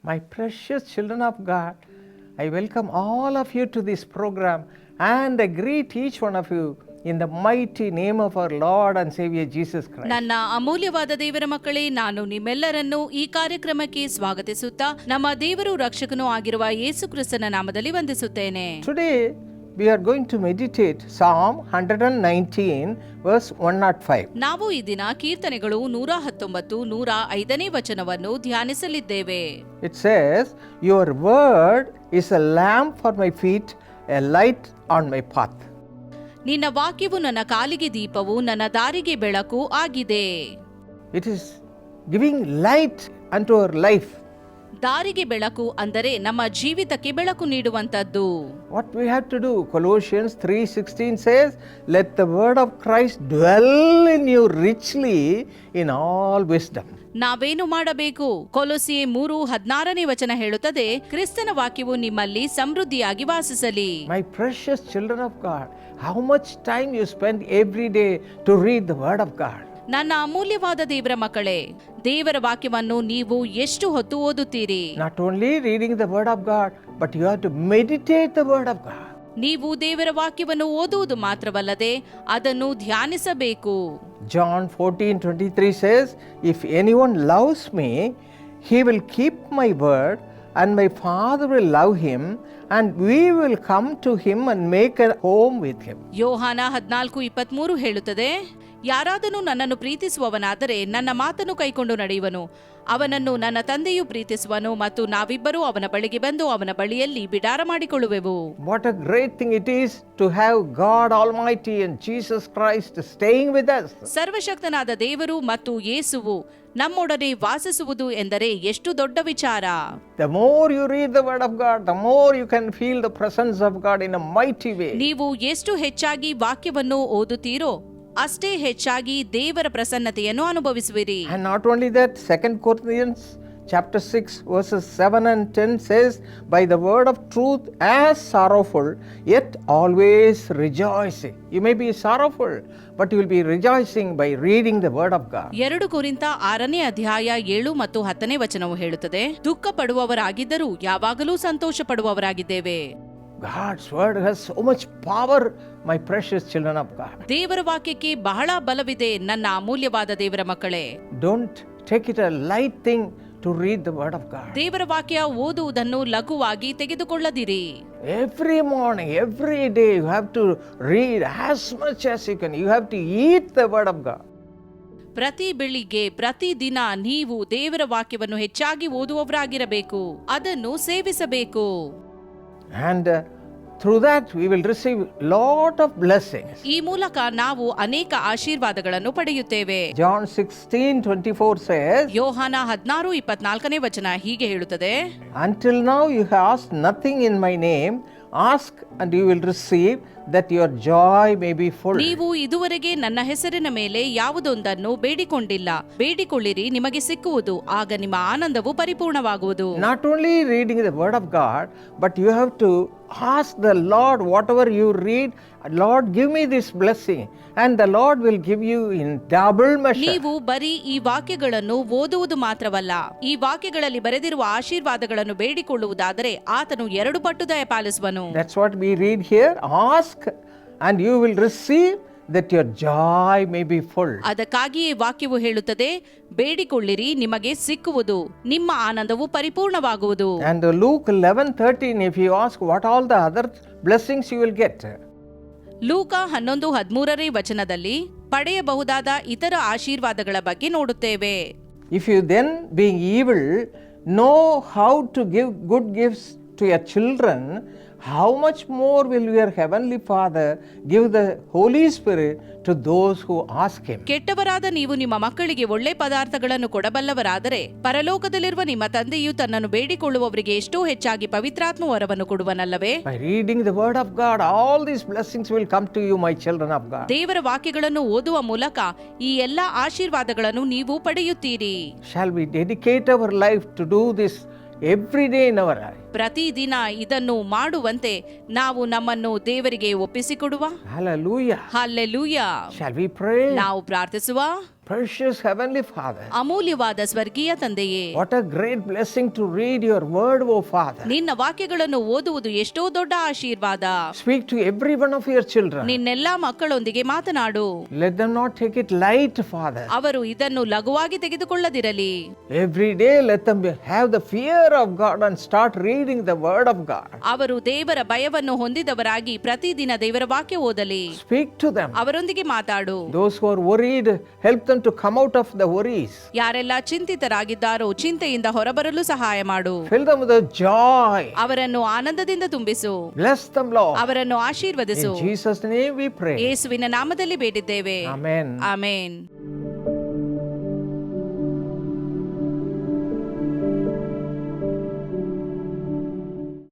My precious children of God, I welcome all of you to this program and I greet each one of you in the mighty name of our Lord and Savior Jesus Christ. ನನ್ನ ಅಮೂಲ್ಯವಾದ ದೇವರ ಮಕ್ಕಳೇ, ನಾನು ನಿಮ್ಮೆಲ್ಲರನ್ನು ಈ ಕಾರ್ಯಕ್ರಮಕ್ಕೆ ಸ್ವಾಗತಿಸುತ್ತಾ ನಮ್ಮ ದೇವರು ರಕ್ಷಕನೂ ಆಗಿರುವ ಯೇಸು ಕ್ರಿಸ್ತನ ನಾಮದಲ್ಲಿ ವಂದಿಸುತ್ತೇನೆ. Today we are going to meditate Psalm 119 verse 105. ನಾವು ಈ ದಿನ ಕೀರ್ತನೆಗಳು 119, 105ನೇ ವಚನವನ್ನು ಧ್ಯಾನಿಸಲಿದ್ದೇವೆ. It says, "Your word is a lamp for my feet, a light on my path." ನಿನ್ನ ವಾಕ್ಯವು ನನ್ನ ಕಾಲಿಗೆ ದೀಪವು, ನನ್ನ ದಾರಿಗೆ ಬೆಳಕು ಆಗಿದೆ. It is giving light unto our life. ದಾರಿಗೆ ಬೆಳಕು ಅಂದರೆ ನಮ್ಮ ಜೀವಿತಕ್ಕೆ ಬೆಳಕು ನೀಡುವಂತದ್ದು. What we have to do? Colossians 3:16 says, "Let the word of Christ dwell in you richly in all wisdom." ನಾವೇನು ಮಾಡಬೇಕು? ಕೊಲೊಸ್ಸೆ 3:16ನೇ ವಚನ ಹೇಳುತ್ತದೆ, ಕ್ರಿಸ್ತನ ವಾಕ್ಯವು ನಿಮ್ಮಲ್ಲಿ ಸಮೃದ್ಧಿಯಾಗಿ ವಾಸಿಸಲಿ. My precious children of God, how much time you spend every day to read the word of God? ನನ್ನ ಅಮೂಲ್ಯವಾದ ದೇವರ ಮಕ್ಕಳೇ, ದೇವರ ವಾಕ್ಯವನ್ನು ನೀವು ಎಷ್ಟು ಹೊತ್ತು ಓದುತ್ತೀರಿ? Not only reading the word of God, but you have to meditate the word of God. ನೀವು ದೇವರ ವಾಕ್ಯವನ್ನು ಓದುವುದು ಮಾತ್ರವಲ್ಲದೆ ಅದನ್ನು ಧ್ಯಾನಿಸಬೇಕು. John 14:23 says, "If anyone loves me, he will keep my word, and my Father will love him, and we will come to him and make a home with him." ಯೋಹಾನ 14:23 ಹೇಳುತ್ತದೆ, ಯಾರಾದನು ನನ್ನನ್ನು ಪ್ರೀತಿಸುವವನಾದರೆ ನನ್ನ ಮಾತನ್ನು ಕೈಕೊಂಡು ನಡೆಯುವನು, ಅವನನ್ನು ನನ್ನ ತಂದೆಯು ಪ್ರೀತಿಸುವನು, ಮತ್ತು ನಾವಿಬ್ಬರೂ ಅವನ ಬಳಿಗೆ ಬಂದು ಅವನ ಬಳಿಯಲ್ಲಿ ಬಿಡಾರ ಮಾಡಿಕೊಳ್ಳುವೆವು. What a great thing it is to have God Almighty and Jesus Christ staying with us. ಸರ್ವಶಕ್ತನಾದ ದೇವರು ಮತ್ತು ಯೇಸುವು ನಮ್ಮೊಡನೆ ವಾಸಿಸುವುದು ಎಂದರೆ ಎಷ್ಟು ದೊಡ್ಡ ವಿಚಾರ. The more you read the word of God, the more you can feel the presence of God in a mighty way. ನೀವು ಎಷ್ಟು ಹೆಚ್ಚಾಗಿ ವಾಕ್ಯವನ್ನು ಓದುತ್ತೀರೋ ಅಷ್ಟೇ ಹೆಚ್ಚಾಗಿ ದೇವರ ಪ್ರಸನ್ನತೆಯನ್ನು ಅನುಭವಿಸುವಿರಿ. And not only that, 2 Corinthians chapter 6 verses 7 and 10 says, "By the word of truth as sorrowful, yet always rejoicing." You may be sorrowful, but you will be rejoicing by reading the word of God. 2 ಕೊರಿಂಥ 6ನೇ ಅಧ್ಯಾಯ 7 ಮತ್ತು 10ನೇ ವಚನವು ಹೇಳುತ್ತದೆ, ದುಃಖ ಪಡುವವರಾಗಿದ್ದರೂ ಯಾವಾಗಲೂ ಸಂತೋಷ ಪಡುವವರಾಗಿದ್ದೇವೆ. God's word has so much power, my precious children of God. ದೇವರ ವಾಕ್ಯಕ್ಕೆ ಬಹಳ ಬಲವಿದೆ ನನ್ನ ಅಮೂಲ್ಯವಾದ ದೇವರ ಮಕ್ಕಳೇ. Don't take it a light thing to read the word of God. ದೇವರ ವಾಕ್ಯ ಓದುವುದನ್ನು ಲಘುವಾಗಿ ತೆಗೆದುಕೊಳ್ಳದಿರಿ. Every morning, every day you have to read as much as you can. You have to eat the word of God. ಪ್ರತಿ ಬೆಳಿಗ್ಗೆ ಪ್ರತಿ ದಿನ ನೀವು ದೇವರ ವಾಕ್ಯವನ್ನು ಹೆಚ್ಚಾಗಿ ಓದುವವರಾಗಿರಬೇಕು, ಅದನ್ನು ಸೇವಿಸಬೇಕು. And through that we will receive lot of blessings. ಈ ಮೂಲಕ ನಾವು ಅನೇಕ ಆಶೀರ್ವಾದಗಳನ್ನು ಪಡೆಯುತ್ತೇವೆ. John 16:24 says, ಯೋಹಾನ 16:24ನೇ ವಚನ ಹೀಗೆ ಹೇಳುತ್ತದೆ, "Until now you have asked nothing in my name. Ask and you will receive, that your joy may be full." ನೀವು ಇದುವರೆಗೆ ನನ್ನ ಹೆಸರಿನ ಮೇಲೆ ಯಾವುದೊಂದನ್ನು ಬೇಡಿಕೊಂಡಿಲ್ಲ, ಬೇಡಿಕೊಳ್ಳಿರಿ, ನಿಮಗೆ ಸಿಕ್ಕುವುದು, ಆಗ ನಿಮ್ಮ ಆನಂದವು ಪರಿಪೂರ್ಣವಾಗುವುದು. Not only reading the word of God, but you have to ask the Lord, whatever you read, "Lord, give me this blessing," and the Lord will give you in double measure. ನೀವು ಬರೀ ಈ ವಾಕ್ಯಗಳನ್ನು ಓದುವುದು ಮಾತ್ರವಲ್ಲ, ಈ ವಾಕ್ಯಗಳಲ್ಲಿ ಬರೆದಿರುವ ಆಶೀರ್ವಾದಗಳನ್ನು ಬೇಡಿಕೊಳ್ಳುವುದಾದರೆ ಆತನು 2 ಪಟ್ಟು ದಯಪಾಲಿಸುವನು. That's what we read here. Ask and you will receive, that your joy may be full. ಅದಕ್ಕಾಗಿಯೇ ವಾಕ್ಯವು ಹೇಳುತ್ತದೆ, ಬೇಡಿಕೊಳ್ಳಿರಿ, ನಿಮಗೆ ಸಿಕ್ಕುವುದು, ನಿಮ್ಮ ಆನಂದವು ಪರಿಪೂರ್ಣವಾಗುವುದು. And Luke 11:13, if you ask what all the other blessings you will get. ಲೂಕ 11:13ನೇ ವಚನದಲ್ಲಿ ಪಡೆಯಬಹುದಾದ ಇತರ ಆಶೀರ್ವಾದಗಳ ಬಗ್ಗೆ ನೋಡುತ್ತೇವೆ. If you then, being evil, know how to give good gifts to your children, how much more will your heavenly Father give the Holy Spirit to those who ask him. ಕೆಟ್ಟವರಾದ ನೀವು ನಿಮ್ಮ ಮಕ್ಕಳಿಗೆ ಒಳ್ಳೆ ಪದಾರ್ಥಗಳನ್ನು ಕೊಡಬಲ್ಲವರಾದರೆ ಪರಲೋಕದಲ್ಲಿರುವ ನಿಮ್ಮ ತಂದೆಯು ತನ್ನನ್ನು ಬೇಡಿಕೊಳ್ಳುವವರಿಗೆ ಎಷ್ಟೋ ಹೆಚ್ಚಾಗಿ ಪವಿತ್ರಾತ್ಮ ವರವನ್ನು ಕೊಡುವನಲ್ಲವೇ? By reading the word of God, all these blessings will come to you, my children of God. ದೇವರ ವಾಕ್ಯಗಳನ್ನು ಓದುವ ಮೂಲಕ ಈ ಎಲ್ಲಾ ಆಶೀರ್ವಾದಗಳನ್ನು ನೀವು ಪಡೆಯುತ್ತೀರಿ. Shall we dedicate our life to do this every day in our life? ಪ್ರತಿದಿನ ಇದನ್ನು ಮಾಡುವಂತೆ ನಾವು ನಮ್ಮನ್ನು ದೇವರಿಗೆ ಒಪ್ಪಿಸಿಕೊಡುವ. Hallelujah. Hallelujah. Shall we pray? ನಾವು ಪ್ರಾರ್ಥಿಸುವ. Precious Heavenly Father, ಅಮೂಲ್ಯವಾದ ಸ್ವರ್ಗೀಯ ತಂದೆಯೇ, what a great blessing to read your word, O Father. ನಿನ್ನ ವಾಕ್ಯಗಳನ್ನು ಓದುವುದು ಎಷ್ಟೋ ದೊಡ್ಡ ಆಶೀರ್ವಾದ. Speak to every one of your children. ನಿನ್ನೆಲ್ಲಾ ಮಕ್ಕಳೊಂದಿಗೆ ಮಾತನಾಡು. Let them not take it light, Father. ಅವರು ಇದನ್ನು ಲಘುವಾಗಿ ತೆಗೆದುಕೊಳ್ಳದಿರಲಿ. Every day let them have the fear of God and start reading the word of God. ಅವರು ದೇವರ ಭಯವನ್ನು ಹೊಂದಿದವರಾಗಿ ಪ್ರತಿದಿನ ದೇವರ ವಾಕ್ಯ ಓದಲಿ. Speak to them. ಅವರೊಂದಿಗೆ ಮಾತಾಡು. Those who are worried, help them to come out of the worries. ಯಾರೆಲ್ಲ ಚಿಂತಿತರಾಗಿದ್ದಾರೋ ಚಿಂತೆಯಿಂದ ಹೊರಬರಲು ಸಹಾಯ ಮಾಡು. Fill them with the joy. ಅವರನ್ನು ಆನಂದದಿಂದ ತುಂಬಿಸು. Bless them, Lord. ಅವರನ್ನು ಆಶೀರ್ವದಿಸು. In Jesus' name we pray. ಯೇಸುವಿನ ನಾಮದಲ್ಲಿ ಬೇಡಿದ್ದೇವೆ. Amen. ಆಮೆನ್.